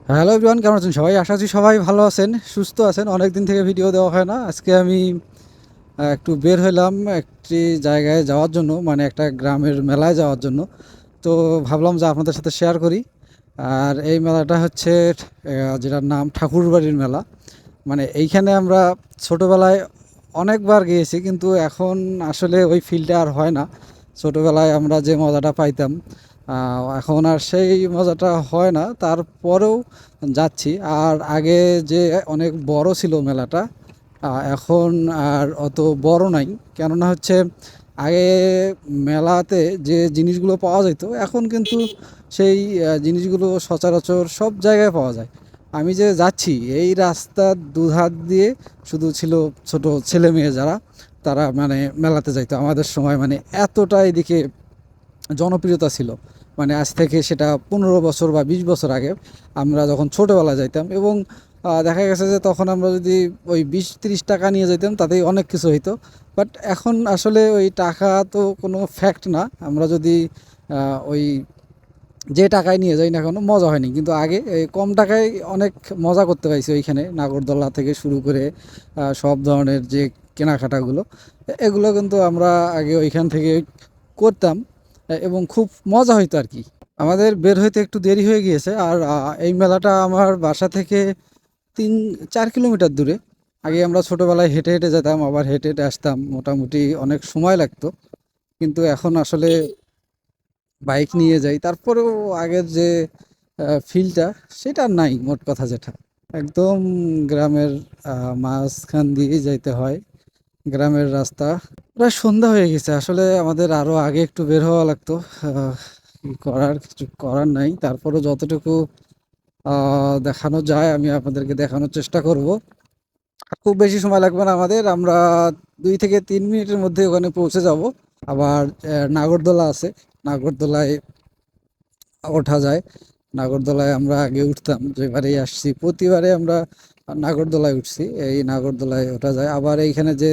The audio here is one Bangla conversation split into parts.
হ্যালো এভরিওয়ান, কেমন আছেন সবাই? আশা করছি সবাই ভালো আছেন, সুস্থ আছেন। অনেক দিন থেকে ভিডিও দেওয়া হয় না। আজকে আমি একটু বের হইলাম একটি জায়গায় যাওয়ার জন্য, মানে একটা গ্রামের মেলায় যাওয়ার জন্য। তো ভাবলাম যে আপনাদের সাথে শেয়ার করি। আর এই মেলাটা হচ্ছে যেটার নাম ঠাকুরবাড়ির মেলা। মানে এইখানে আমরা ছোটোবেলায় অনেকবার গিয়েছি, কিন্তু এখন আসলে ওই ফিলটা আর হয় না। ছোটোবেলায় আমরা যে মজাটা পাইতাম, এখন আর সেই মজাটা হয় না। তারপরেও যাচ্ছি। আর আগে যে অনেক বড় ছিল মেলাটা, এখন আর অত বড় নাই। কেননা হচ্ছে আগে মেলাতে যে জিনিসগুলো পাওয়া যেত, এখন কিন্তু সেই জিনিসগুলো সচরাচর সব জায়গায় পাওয়া যায়। আমি যে যাচ্ছি এই রাস্তার দুধার দিয়ে শুধু ছিল ছোট ছেলে মেয়ে যারা, তারা মানে মেলাতে যাইতো আমাদের সময়। মানে এতটা এদিকে জনপ্রিয়তা ছিল। মানে আজ থেকে সেটা 15 বছর বা 20 বছর আগে আমরা যখন ছোটোবেলা যাইতাম, এবং দেখা গেছে যে তখন আমরা যদি ওই 20-30 টাকা নিয়ে যেতাম তাতেই অনেক কিছু হইতো। বাট এখন আসলে ওই টাকা তো কোনো ফ্যাক্ট না। আমরা যদি ওই যে টাকায় নিয়ে যাই না কোনো মজা হয়নি, কিন্তু আগে এই কম টাকায় অনেক মজা করতে পারছি ওইখানে। নাগরদোলা থেকে শুরু করে সব ধরনের যে কেনাকাটাগুলো, এগুলো কিন্তু আমরা আগে ওইখান থেকে করতাম, এবং খুব মজা হইতো আর কি। আমাদের বের হইতে একটু দেরি হয়ে গিয়েছে। আর এই মেলাটা আমার বাসা থেকে 3-4 কিলোমিটার দূরে। আগে আমরা ছোটোবেলায় হেঁটে হেঁটে যেতাম, আবার হেঁটে হেঁটে আসতাম, মোটামুটি অনেক সময় লাগতো। কিন্তু এখন আসলে বাইক নিয়ে যাই, তারপরেও আগের যে ফিলটা সেটা আর নাই। মোট কথা যেটা, একদম গ্রামের মাঝখান দিয়ে যাইতে হয়, গ্রামের রাস্তা। প্রায় সন্ধ্যা হয়ে গেছে, আসলে আমাদের আরো আগে একটু বের হওয়া লাগতো। কি করার, কিছু করার নাই। তারপরেও যতটুকু দেখানো যায় আমি আপনাদেরকে দেখানোর চেষ্টা করব। খুব বেশি সময় লাগবে না আমাদের, আমরা 2 থেকে 3 মিনিটের মধ্যে ওখানে পৌঁছে যাব। আবার নাগরদোলা আছে, নাগরদোলায় ওঠা যায়। নাগরদোলায় আমরা আগে উঠতাম, যেবারেই আসছি প্রতিবারে আমরা নাগরদোলায় উঠছি। এই নাগরদোলায় ওঠা যায়। আবার এইখানে যে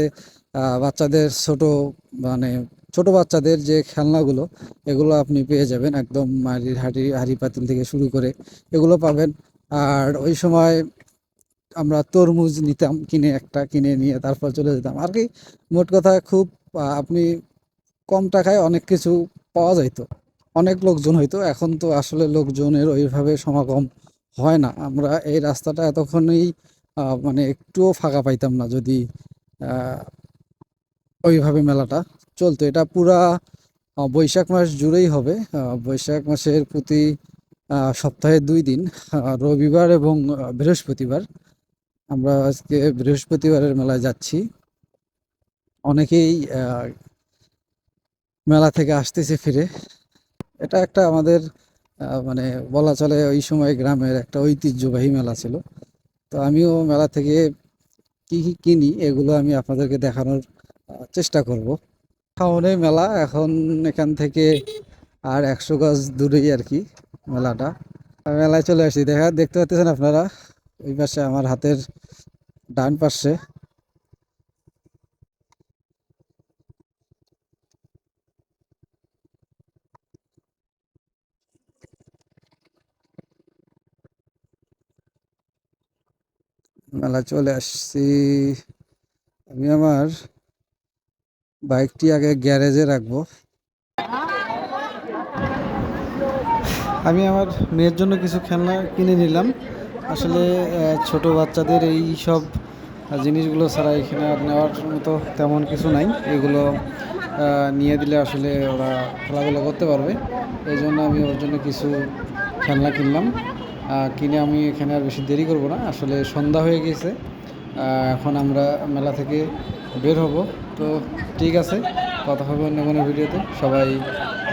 বাচ্চাদের ছোট, মানে ছোট বাচ্চাদের যে খেলনাগুলো, এগুলো আপনি পেয়ে যাবেন। একদম মাটির হাঁড়ি হাঁড়ি পাতিল থেকে শুরু করে এগুলো পাবেন। আর ওই সময় আমরা তরমুজ নিতাম কিনে, একটা কিনে নিয়ে তারপর চলে যেতাম আর কি। মোট কথা খুব আপনি কম টাকায় অনেক কিছু পাওয়া যাইতো, অনেক লোকজন হইতো। এখন তো আসলে লোকজনের ওইভাবে সমাগম হয় না। আমরা এই রাস্তাটা এতক্ষণই মানে একটুও ফাঁকা পাইতাম না যদি আহ, ওইভাবে মেলাটা চলতো। এটা পুরা বৈশাখ মাস জুড়েই হবে। বৈশাখ মাসের প্রতি সপ্তাহে 2 দিন, রবিবার এবং বৃহস্পতিবার। আমরা আজকে বৃহস্পতিবারের মেলায় যাচ্ছি। অনেকেই মেলা থেকে আসতেছে ফিরে। এটা একটা আমাদের মানে বলা চলে ওই সময় গ্রামের একটা ঐতিহ্যবাহী মেলা ছিল। তো আমিও মেলা থেকে কি কি কিনি এগুলো আমি আপনাদেরকে দেখানোর চেষ্টা করব। সামনে মেলা, এখন এখান থেকে আর 100 গজ দূরেই আর কি মেলাটা। আমি মেলায় চলে আসি, দেখতে পাচ্ছেন আপনারা ওই পাশে আমার হাতের ডান পাশে মেলা চলে আসছি। আমি আমার বাইকটি আগে গ্যারেজে রাখবো। আমি আমার মেয়ের জন্য কিছু খেলনা কিনে নিলাম। আসলে ছোট বাচ্চাদের এই সব জিনিসগুলো ছাড়া এখানে আর নেওয়ার মতো তেমন কিছু নাই। এগুলো নিয়ে দিলে আসলে ওরা খেলাধুলা করতে পারবে। এই জন্য আমি ওর জন্য কিছু খেলনা কিনলাম। কিনে আমি এখানে আর বেশি দেরি করব না, আসলে সন্ধ্যা হয়ে গেছে। এখন আমরা মেলা থেকে বের হব। তো ঠিক আছে, কথা হবে অন্য কোনো ভিডিওতে। সবাই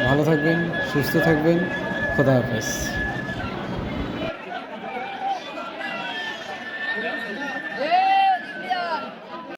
ভালো থাকবেন, সুস্থ থাকবেন। খোদা হাফেজ।